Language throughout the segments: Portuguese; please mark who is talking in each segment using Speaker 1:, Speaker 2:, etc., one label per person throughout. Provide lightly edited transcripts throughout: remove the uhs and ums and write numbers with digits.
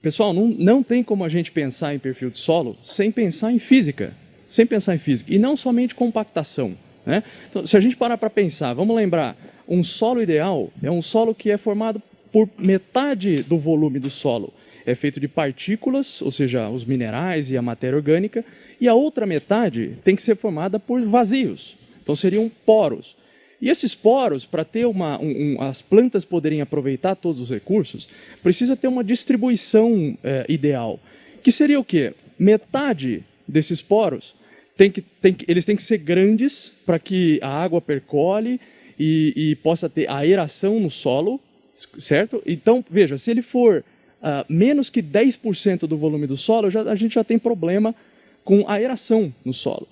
Speaker 1: Pessoal, não tem como a gente pensar em perfil de solo sem pensar em física. Sem pensar em física. E não somente compactação, né? Então, se a gente parar para pensar, vamos lembrar, um solo ideal é um solo que é formado por metade do volume do solo. É feito de partículas, ou seja, os minerais e a matéria orgânica, e a outra metade tem que ser formada por vazios. Então seriam poros. E esses poros, para ter as plantas poderem aproveitar todos os recursos, precisa ter uma distribuição ideal. Que seria o quê? Metade desses poros eles têm que ser grandes para que a água percole e possa ter aeração no solo, certo? Então, veja, se ele for menos que 10% do volume do solo, a gente já tem problema com aeração no solo.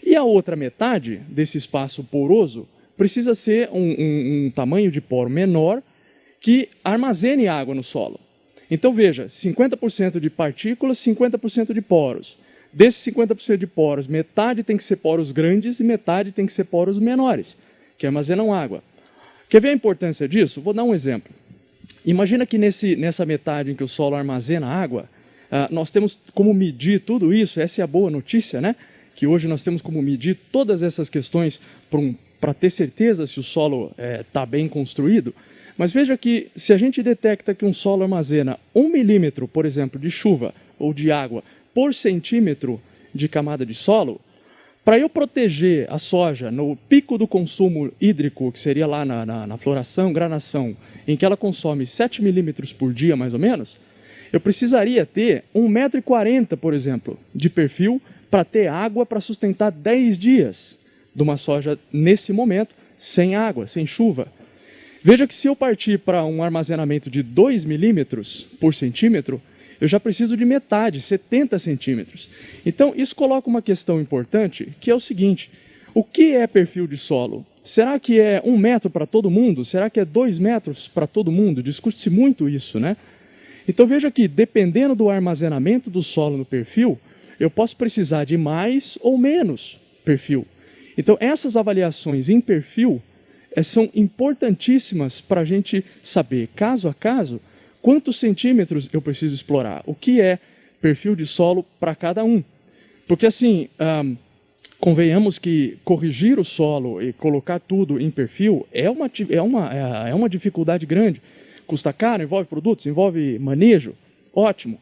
Speaker 1: E a outra metade desse espaço poroso precisa ser um tamanho de poro menor que armazene água no solo. Então, veja, 50% de partículas, 50% de poros. Desses 50% de poros, metade tem que ser poros grandes e metade tem que ser poros menores, que armazenam água. Quer ver a importância disso? Vou dar um exemplo. Imagina que nessa metade em que o solo armazena água, nós temos como medir tudo isso. Essa é a boa notícia, né? Que hoje nós temos como medir todas essas questões para ter certeza se o solo está bem construído. Mas veja que se a gente detecta que um solo armazena 1 milímetro, por exemplo, de chuva ou de água por centímetro de camada de solo, para eu proteger a soja no pico do consumo hídrico, que seria lá na floração, granação, em que ela consome 7 milímetros por dia, mais ou menos, eu precisaria ter 1,40 m, por exemplo, de perfil para ter água para sustentar 10 dias de uma soja nesse momento, sem água, sem chuva. Veja que se eu partir para um armazenamento de 2 milímetros por centímetro, eu já preciso de metade, 70 centímetros. Então, isso coloca uma questão importante, que é o seguinte: o que é perfil de solo? Será que é 1 metro para todo mundo? Será que é 2 metros para todo mundo? Discute-se muito isso, né? Então, veja que, dependendo do armazenamento do solo no perfil, eu posso precisar de mais ou menos perfil. Então, essas avaliações em perfil são importantíssimas para a gente saber, caso a caso, quantos centímetros eu preciso explorar, o que é perfil de solo para cada um. Porque assim, convenhamos que corrigir o solo e colocar tudo em perfil é uma dificuldade grande. Custa caro, envolve produtos, envolve manejo, ótimo.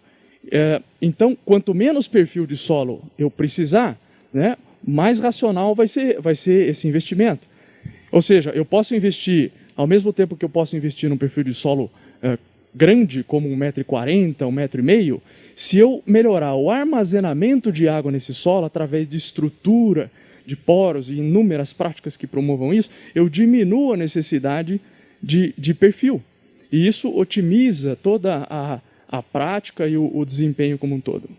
Speaker 1: Então, quanto menos perfil de solo eu precisar, né, mais racional vai ser esse investimento. Ou seja, eu posso investir, ao mesmo tempo que eu posso investir num perfil de solo grande, como 1,40 m, 1,5 m, se eu melhorar o armazenamento de água nesse solo, através de estrutura, de poros e inúmeras práticas que promovam isso, eu diminuo a necessidade de perfil. E isso otimiza toda a prática e o desempenho como um todo.